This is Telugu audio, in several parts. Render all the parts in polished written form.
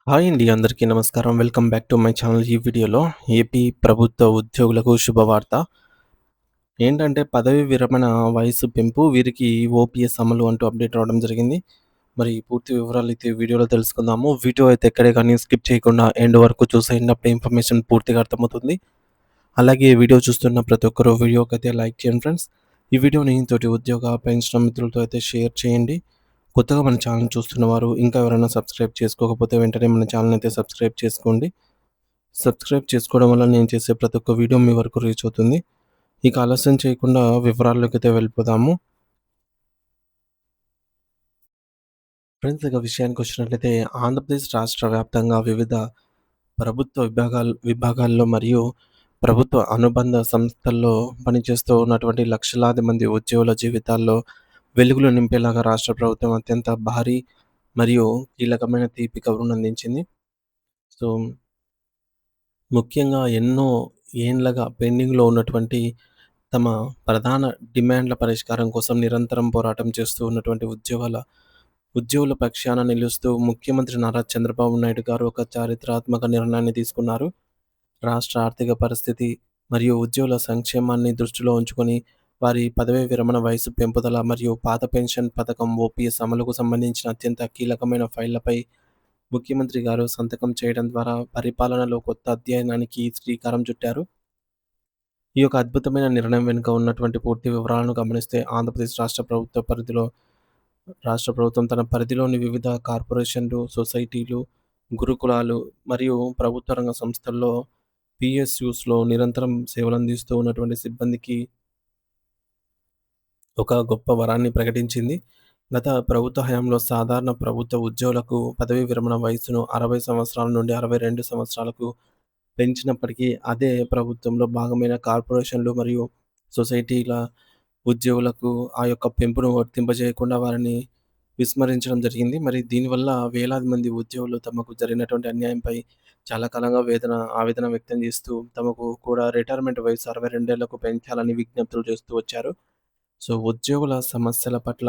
హాయ్ అండి. అందరికీ నమస్కారం. Welcome back to my channel. ఈ వీడియోలో ఏపీ ప్రభుత్వ ఉద్యోగులకు శుభవార్త. ఏంటంటే పదవీ విరమణ వయస్సు పెంపు, వీరికి ఓపీఎస్ అమలు అంటూ అప్డేట్ రావడం జరిగింది. మరి పూర్తి వివరాలైతే వీడియోలో తెలుసుకుందాము. వీడియో అయితే ఎక్కడే కానీ స్కిప్ చేయకుండా ఎండ్ వరకు చూసేయండి. అప్పుడే ఇన్ఫర్మేషన్ పూర్తిగా అర్థమవుతుంది. అలాగే వీడియో చూస్తున్న ప్రతి ఒక్కరు వీడియోకైతే లైక్ చేయండి ఫ్రెండ్స్. ఈ వీడియోని తోటి ఉద్యోగ, పెన్షన్ మిత్రులతో అయితే షేర్ చేయండి. కొత్తగా మన ఛానల్ చూస్తున్నవారు ఇంకా ఎవరైనా సబ్స్క్రైబ్ చేసుకోకపోతే వెంటనే మన ఛానల్ అయితే సబ్స్క్రైబ్ చేసుకోండి. సబ్స్క్రైబ్ చేసుకోవడం వల్ల నేను చేసే ప్రతి ఒక్క వీడియో మీ వరకు రీచ్ అవుతుంది. ఇక ఆలస్యం చేయకుండా వివరాల్లోకైతే వెళ్ళిపోదాము. ఫ్రెండ్స్, ఇక విషయానికొచ్చినట్లయితే ఆంధ్రప్రదేశ్ రాష్ట్ర వ్యాప్తంగా వివిధ ప్రభుత్వ విభాగాల్లో మరియు ప్రభుత్వ అనుబంధ సంస్థల్లో పనిచేస్తూ ఉన్నటువంటి లక్షలాది మంది ఉద్యోగుల జీవితాల్లో వెలుగులు నింపేలాగా రాష్ట్ర ప్రభుత్వం అత్యంత భారీ మరియు కీలకమైన తీపి కబురును అందించింది. సో, ముఖ్యంగా ఎన్నో ఏండ్లగా పెండింగ్‌లో ఉన్నటువంటి తమ ప్రధాన డిమాండ్ల పరిష్కారం కోసం నిరంతరం పోరాటం చేస్తూ ఉన్నటువంటి ఉద్యోగుల పక్షాన నిలుస్తూ ముఖ్యమంత్రి నారా చంద్రబాబు నాయుడు గారు ఒక చారిత్రాత్మక నిర్ణయాన్ని తీసుకున్నారు. రాష్ట్ర ఆర్థిక పరిస్థితి మరియు ఉద్యోగుల సంక్షేమాన్ని దృష్టిలో ఉంచుకొని వారి పదవీ విరమణ వయసు పెంపుదల మరియు పాత పెన్షన్ పథకం ఓపీఎస్ అమలుకు సంబంధించిన అత్యంత కీలకమైన ఫైళ్లపై ముఖ్యమంత్రి గారు సంతకం చేయడం ద్వారా పరిపాలనలో కొత్త అధ్యాయానికి శ్రీకారం చుట్టారు. ఈ యొక్క అద్భుతమైన నిర్ణయం వెనుక ఉన్నటువంటి పూర్తి వివరాలను గమనిస్తే ఆంధ్రప్రదేశ్ రాష్ట్ర ప్రభుత్వం తన పరిధిలోని వివిధ కార్పొరేషన్లు, సొసైటీలు, గురుకులాలు మరియు ప్రభుత్వ రంగ సంస్థల్లో పీఎస్యూస్‌లో నిరంతరం సేవలందిస్తూ ఉన్నటువంటి సిబ్బందికి ఒక గొప్ప వరాన్ని ప్రకటించింది. గత ప్రభుత్వ హయాంలో సాధారణ ప్రభుత్వ ఉద్యోగులకు పదవీ విరమణ వయస్సును 60 సంవత్సరాల నుండి 62 సంవత్సరాలకు పెంచినప్పటికీ అదే ప్రభుత్వంలో భాగమైన కార్పొరేషన్లు మరియు సొసైటీల ఉద్యోగులకు ఆ యొక్క పెంపును వర్తింపజేయకుండా వారిని విస్మరించడం జరిగింది. మరి దీనివల్ల వేలాది మంది ఉద్యోగులు తమకు జరిగినటువంటి అన్యాయంపై చాలా కాలంగా ఆవేదన వ్యక్తం చేస్తూ తమకు కూడా రిటైర్మెంట్ వయసు 62 ఏళ్లకు పెంచాలని విజ్ఞప్తులు చేస్తూ వచ్చారు. సో, ఉద్యోగుల సమస్యల పట్ల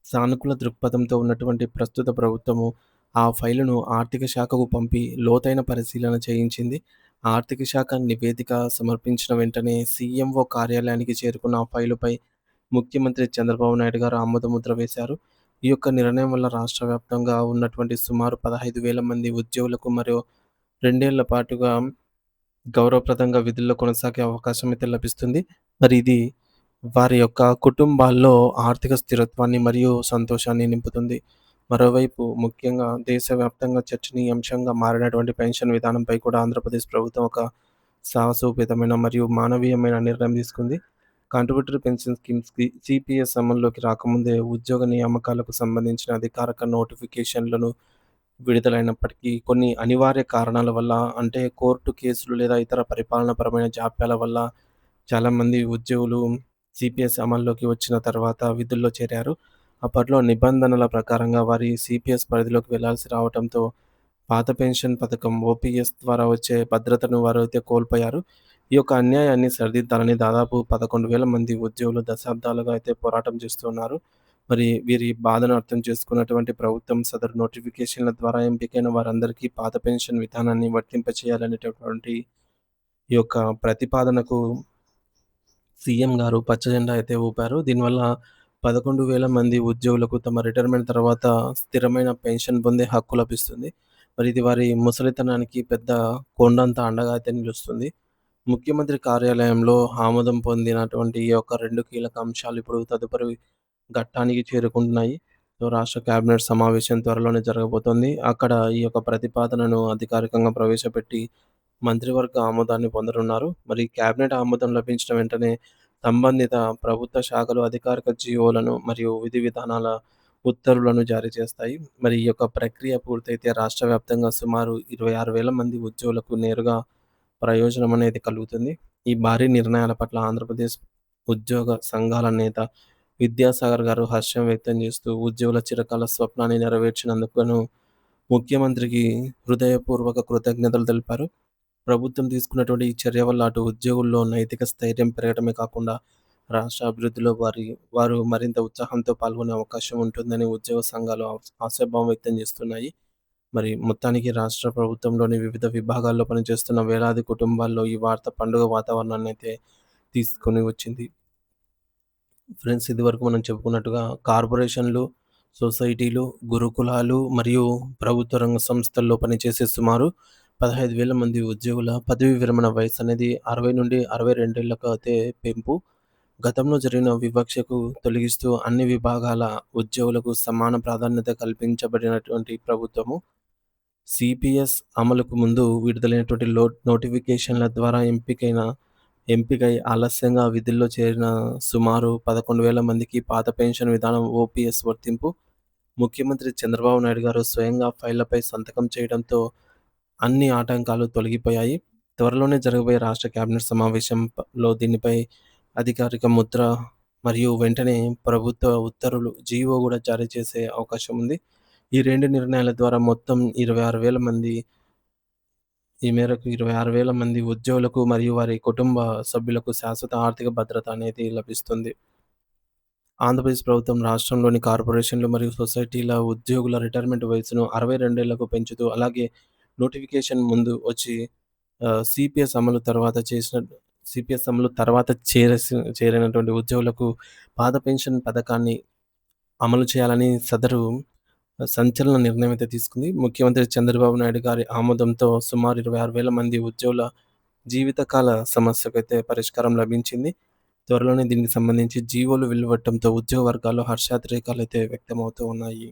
సానుకూల దృక్పథంతో ఉన్నటువంటి ప్రస్తుత ప్రభుత్వము ఆ ఫైలును ఆర్థిక శాఖకు పంపి లోతైన పరిశీలన చేయించింది. ఆర్థిక శాఖ నివేదిక సమర్పించిన వెంటనే సీఎంఓ కార్యాలయానికి చేరుకున్న ఆ ఫైలుపై ముఖ్యమంత్రి చంద్రబాబు నాయుడు గారు ఆమోదముద్ర వేశారు. ఈ యొక్క నిర్ణయం వల్ల రాష్ట్ర వ్యాప్తంగా ఉన్నటువంటి సుమారు 15,000 మంది ఉద్యోగులకు మరో 2 ఏళ్ల పాటుగా గౌరవప్రదంగా విధుల్లో కొనసాగే అవకాశం అయితే లభిస్తుంది. మరి ఇది వారి యొక్క కుటుంబాల్లో ఆర్థిక స్థిరత్వాన్ని మరియు సంతోషాన్ని నింపుతుంది. మరోవైపు ముఖ్యంగా దేశవ్యాప్తంగా చర్చనీయాంశంగా మారినటువంటి పెన్షన్ విధానంపై కూడా ఆంధ్రప్రదేశ్ ప్రభుత్వం ఒక సాహసోపేతమైన మరియు మానవీయమైన నిర్ణయం తీసుకుంది. కాంట్రిబ్యూటరీ పెన్షన్ స్కీమ్స్‌కి సీపీఎస్ అమల్లోకి రాకముందే ఉద్యోగ నియామకాలకు సంబంధించిన అధికారిక నోటిఫికేషన్‌లను విడుదలైనప్పటికీ కొన్ని అనివార్య కారణాల వల్ల, అంటే కోర్టు కేసులు లేదా ఇతర పరిపాలనాపరమైన జాప్యాల వల్ల చాలామంది ఉద్యోగులు సీపీఎస్ అమల్లోకి వచ్చిన తర్వాత విధుల్లో చేరారు. అప్పట్లో నిబంధనల ప్రకారంగా వారి సీపీఎస్ పరిధిలోకి వెళ్లాల్సి రావటంతో పాత పెన్షన్ పథకం ఓపీఎస్ ద్వారా వచ్చే భద్రతను వారైతే కోల్పోయారు. ఈ యొక్క అన్యాయాన్ని సరిదిద్దాలని దాదాపు 11,000 మంది ఉద్యోగులు దశాబ్దాలుగా అయితే పోరాటం చేస్తున్నారు. మరి వీరి బాధను అర్థం చేసుకున్నటువంటి ప్రభుత్వం సదరు నోటిఫికేషన్‌ల ద్వారా ఎంపికైన వారందరికీ పాత పెన్షన్ విధానాన్ని వర్తింపచేయాలనేటటువంటి ఈ యొక్క ప్రతిపాదనకు సీఎం గారు పచ్చజెండా అయితే ఊపారు. దీనివల్ల 11,000 మంది ఉద్యోగులకు తమ రిటైర్మెంట్ తర్వాత స్థిరమైన పెన్షన్ పొందే హక్కు లభిస్తుంది. మరి ఇది వారి ముసలితనానికి పెద్ద కొండంత అండగా అయితే నిలుస్తుంది. ముఖ్యమంత్రి కార్యాలయంలో ఆమోదం పొందినటువంటి ఈ యొక్క 2 కీలక అంశాలు ఇప్పుడు తదుపరి ఘట్టానికి చేరుకుంటున్నాయి. సో, రాష్ట్ర కేబినెట్ సమావేశం త్వరలోనే జరగబోతోంది. అక్కడ ఈ యొక్క ప్రతిపాదనను అధికారికంగా ప్రవేశపెట్టి మంత్రివర్గ ఆమోదాన్ని పొందనున్నారు. మరి కేబినెట్ ఆమోదం లభించిన వెంటనే సంబంధిత ప్రభుత్వ శాఖలు అధికారిక జీవోలను మరియు విధి విధానాల ఉత్తర్వులను జారీ చేస్తాయి. మరి ఈ యొక్క ప్రక్రియ పూర్తయితే రాష్ట్ర వ్యాప్తంగా సుమారు 26,000 మంది ఉద్యోగులకు నేరుగా ప్రయోజనం అనేది కలుగుతుంది. ఈ భారీ నిర్ణయాల పట్ల ఆంధ్రప్రదేశ్ ఉద్యోగ సంఘాల నేత విద్యాసాగర్ గారు హర్షం వ్యక్తం చేస్తూ ఉద్యోగుల చిరకాల స్వప్నాన్ని నెరవేర్చినందుకును ముఖ్యమంత్రికి హృదయపూర్వక కృతజ్ఞతలు తెలిపారు. ప్రభుత్వం తీసుకున్నటువంటి ఈ చర్య వల్ల అటు ఉద్యోగుల్లో నైతిక స్థైర్యం పెరగడమే కాకుండా రాష్ట్ర అభివృద్ధిలో వారు మరింత ఉత్సాహంతో పాల్గొనే అవకాశం ఉంటుందని ఉద్యోగ సంఘాలు ఆశాభావం వ్యక్తం చేస్తున్నాయి. మరి మొత్తానికి రాష్ట్ర ప్రభుత్వంలోని వివిధ విభాగాల్లో పనిచేస్తున్న వేలాది కుటుంబాల్లో ఈ వార్త పండుగ వాతావరణాన్నయితే తీసుకొని వచ్చింది. ఫ్రెండ్స్ ఇదివరకు మనం చెప్పుకున్నట్టుగా కార్పొరేషన్‌లు, సొసైటీలు, గురుకులాలు మరియు ప్రభుత్వ రంగ సంస్థల్లో పనిచేసే సుమారు 15,000 మంది ఉద్యోగుల పదవీ విరమణ వయస్సనేది 60 నుండి 62 ఏళ్లకు అయితే పెంపు. గతంలో జరిగిన వివక్షకు తొలగిస్తూ అన్ని విభాగాల ఉద్యోగులకు సమాన ప్రాధాన్యత కల్పించబడినటువంటి ప్రభుత్వము. సిపిఎస్ అమలుకు ముందు విడుదలైనటువంటి నోటిఫికేషన్‌ల ద్వారా ఎంపికై ఆలస్యంగా విధుల్లో చేరిన సుమారు 11,000 మందికి పాత పెన్షన్ విధానం ఓపీఎస్ వర్తింపు. ముఖ్యమంత్రి చంద్రబాబు నాయుడు గారు స్వయంగా ఫైళ్లపై సంతకం చేయడంతో అన్ని ఆటంకాలు తొలగిపోయాయి. త్వరలోనే జరగబోయే రాష్ట్ర కేబినెట్ సమావేశంలో దీనిపై అధికారిక ముద్ర మరియు వెంటనే ప్రభుత్వ ఉత్తర్వులు జీవో గూడా జారీ చేసే అవకాశం ఉంది. ఈ 2 నిర్ణయాల ద్వారా మొత్తం 26,000 మంది ఈ మేరకు 26,000 మంది ఉద్యోగులకు మరియు వారి కుటుంబ సభ్యులకు శాశ్వత ఆర్థిక భద్రత అనేది లభిస్తుంది. ఆంధ్రప్రదేశ్ ప్రభుత్వం రాష్ట్రంలోని కార్పొరేషన్లు మరియు సొసైటీల ఉద్యోగుల రిటైర్మెంట్ వయసును 62 ఏళ్లకు పెంచుతూ, అలాగే నోటిఫికేషన్ ముందు వచ్చి సిపిఎస్ అమలు తర్వాత సిపిఎస్ అమలు తర్వాత చేరినటువంటి ఉద్యోగులకు పాత పెన్షన్ పథకాన్ని అమలు చేయాలని సదరు సంచలన నిర్ణయం అయితే తీసుకుంది. ముఖ్యమంత్రి చంద్రబాబు నాయుడు గారి ఆమోదంతో సుమారు 26,000 మంది ఉద్యోగుల జీవితకాల సమస్యకైతే పరిష్కారం లభించింది. త్వరలోనే దీనికి సంబంధించి జీవోలు వెలువడటంతో ఉద్యోగ వర్గాల్లో హర్షాతిరేకాలైతే వ్యక్తమవుతూ ఉన్నాయి.